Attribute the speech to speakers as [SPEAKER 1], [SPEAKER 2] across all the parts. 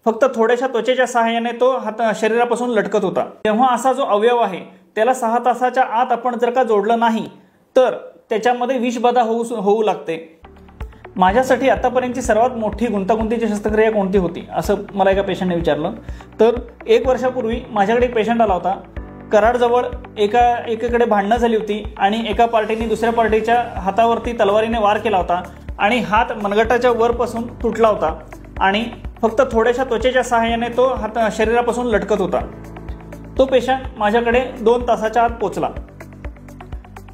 [SPEAKER 1] फक्त थोड्याशा त्वचेच्या सहाय्याने तो शरीरापासून लटकत होता। तेव्हा असा जो अवयव आहे त्याला 6 तासाच्या आत आपण जर का जोडलं नाही तर त्याच्यामध्ये विषबाधा होऊ लागते। माझ्यासाठी आतापर्यंतची सर्वात मोठी गुंतागुंतीची शस्त्रक्रिया कोणती होती असं मला एका पेशंटने विचारलं। तर 1 वर्षापूर्वी माझ्याकडे एक पेशंट आला होता। कराडजवळ एकाकडे भांडणं झाली होती आणि एका पार्टीने दुसऱ्या पार्टीच्या हातावरती तलवारीने वार केला होता आणि हात मनगटाच्या वरपासून तुटला होता आणि फक्त थोड्याशा त्वचेच्या सहाय्याने तो शरीरापासून लटकत होता। तो पेशंट माझ्याकडे 2 तासाच्या आत पोहोचला।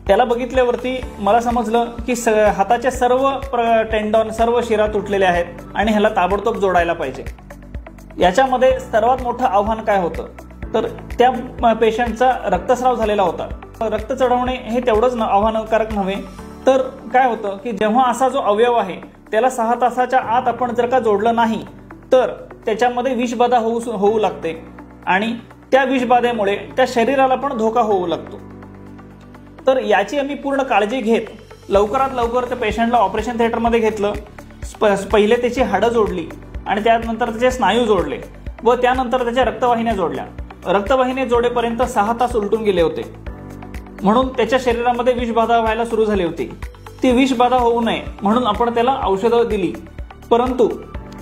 [SPEAKER 1] त्याला बघितल्यावरती मला समजलं की हाताचे सर्व टेंडॉन सर्व शिरा तुटलेले आहेत आणि ह्याला ताबडतोब जोडायला पाहिजे। याच्यामध्ये सर्वात मोठं आव्हान काय होतं तर त्या पेशंटचा रक्तस्राव झालेला होता। रक्त चढवणे हे तेवढंच आव्हानकारक नव्हे तर काय होतं की जेव्हा असा जो अवयव आहे त्याला 6 तासाच्या आत आपण जर का जोडलं नाही तर त्याच्यामध्ये विषबाधा होऊ लागते आणि त्या विषबाधेमुळे त्या शरीराला पण धोका होऊ लागतो। तर याची आम्ही पूर्ण काळजी घेत लवकरात लवकर त्या पेशंटला ऑपरेशन थिएटरमध्ये घेतलं। पहिले त्याची हाडं जोडली आणि त्यानंतर त्याचे स्नायू जोडले व त्यानंतर त्याच्या रक्तवाहिन्या जोडल्या। रक्तवाहिन्या जोडेपर्यंत 6 तास उलटून गेले होते म्हणून त्याच्या शरीरामध्ये विषबाधा व्हायला सुरू झाली होती। ती विषबाधा होऊ नये म्हणून आपण त्याला औषधं दिली, परंतु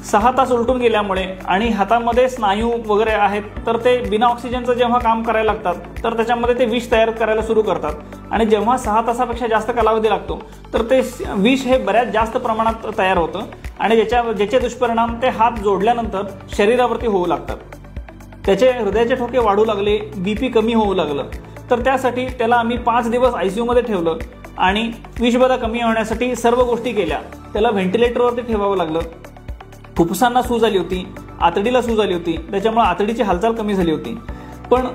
[SPEAKER 1] 6 तास उलटून गेल्यामुळे आणि हातामध्ये स्नायू वगैरे आहेत तर ते बिना ऑक्सिजनचं जेव्हा काम करायला लागतात तर त्याच्यामध्ये ते विष तयार करायला सुरू करतात आणि जेव्हा 6 तासापेक्षा जास्त कालावधी लागतो तर ते विष हे बऱ्याच जास्त प्रमाणात तयार होतं आणि ज्याचे दुष्परिणाम ते हात जोडल्यानंतर शरीरावरती होऊ लागतात। त्याचे हृदयाचे ठोके वाढू लागले, बीपी कमी होऊ लागलं। तर त्यासाठी त्याला आम्ही 5 दिवस ICU मध्ये ठेवलं आणि विषबाधा कमी होण्यासाठी सर्व गोष्टी केल्या। त्याला व्हेंटिलेटरवरती ठेवावं लागलं। फुफ्फुसांना सूज आली होती, आतडीला सूज आली होती, त्याच्यामुळे आतडीची हालचाल कमी झाली होती। पण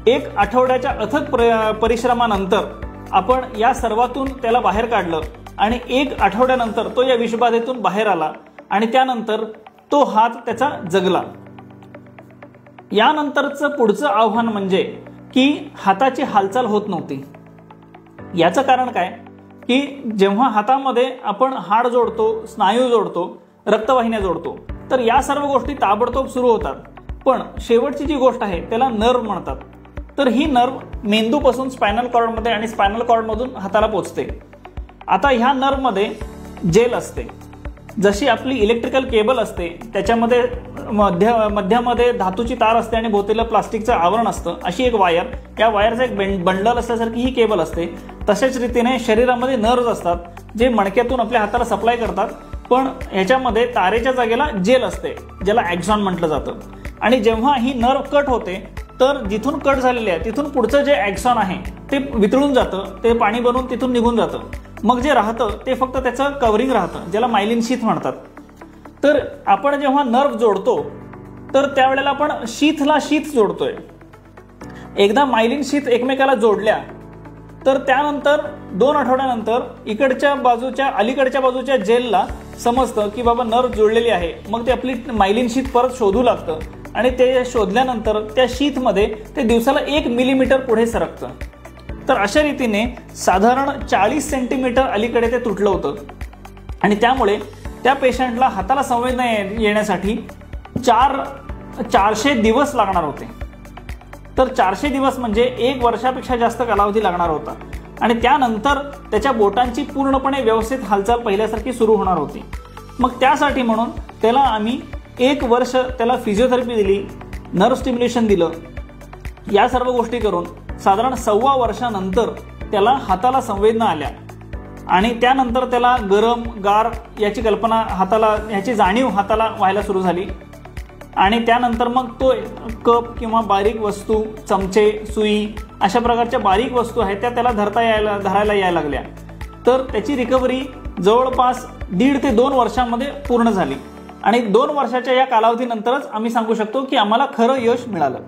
[SPEAKER 1] 1 आठवड्याच्या अथक परिश्रमानंतर आपण या सर्वातून त्याला बाहेर काढलं आणि 1 आठवड्यानंतर तो या विषबाधेतून बाहेर आला आणि त्यानंतर तो हात त्याचा जगला। यानंतरचं पुढचं आव्हान म्हणजे की हाताची हालचाल होत नव्हती। याचं कारण काय की जेव्हा हातामध्ये आपण हाड जोडतो, स्नायू जोडतो, रक्तवाहिन्या जोडतो तर या सर्व गोष्टी ताबडतोब सुरू होतात, पण शेवटची जी गोष्ट आहे त्याला नर्व म्हणतात। तर ही नर्व मेंदूपासून स्पायनल कॉर्डमध्ये आणि स्पायनल कॉर्डमधून हाताला पोहोचते। आता ह्या नर्वमध्ये जेल असते, जशी आपली इलेक्ट्रिकल केबल असते त्याच्यामध्ये मध्यामध्ये धातूची तार असते आणि भोवतीला प्लास्टिकचं आवरण असतं, अशी एक वायर, या वायरचं एक बंडल असल्यासारखी ही केबल असते। तशाच रीतीने शरीरामध्ये नर्व्ज असतात जे मणक्यातून आपल्या हाताला सप्लाय करतात, पण ह्याच्यामध्ये तारेच्या जागेला जेल असते ज्याला ॲक्झॉन म्हटलं जातं। आणि जेव्हा ही नर्व कट होते तर जिथून कट झालेली आहे तिथून पुढचं जे ॲक्झॉन आहे ते वितळून जातं, ते पाणी बनून तिथून निघून जातं। मग जे राहतं ते फक्त त्याचं कव्हरिंग राहतं ज्याला मायलिन शीथ म्हणतात। तर आपण जेव्हा नर्व जोडतो तर त्यावेळेला आपण शीथला शीथ जोडतोय। एकदा मायलिन शीथ एकमेकाला जोडल्या तर त्यानंतर 2 आठवड्यानंतर अलीकडच्या बाजूच्या जेलला समजतं की बाबा नर्व जोडलेली आहे। मग ते आपली मायलिन शीथ परत शोधू लागतं आणि ते शोधल्यानंतर त्या शीथमध्ये ते दिवसाला 1 मिलीमीटर पुढे सरकतं। तर अशा रीतीने साधारण 40 सेंटीमीटर अलीकडे ते तुटलं होतं आणि त्यामुळे त्या पेशंटला हाताला संवेदना येण्यासाठी 400 दिवस लागणार होते। तर 400 दिवस म्हणजे 1 वर्षापेक्षा जास्त कालावधी लागणार होता आणि त्यानंतर त्याच्या बोटांची पूर्णपणे व्यवस्थित हालचाल पहिल्यासारखी सुरू होणार होती। मग त्यासाठी म्हणून त्याला आम्ही 1 वर्ष त्याला फिजिओथेरपी दिली, नर्व स्टिम्युलेशन दिलं, या सर्व गोष्टी करून साधारण 1.25 वर्षानंतर त्याला हाताला संवेदना आल्या आणि त्यानंतर त्याला गरम गार याची कल्पना ह्याची जाणीव हाताला व्हायला सुरू झाली आणि त्यानंतर मग तो कप किंवा बारीक वस्तू, चमचे, सुई अशा प्रकारच्या बारीक वस्तू आहेत त्या त्याला धरायला यायला लागल्या। तर त्याची रिकव्हरी जवळपास 1.5 ते 2 वर्षांमध्ये पूर्ण झाली आणि 2 वर्षाच्या या कालावधीनंतरच आम्ही सांगू शकतो की आम्हाला खरं यश मिळालं।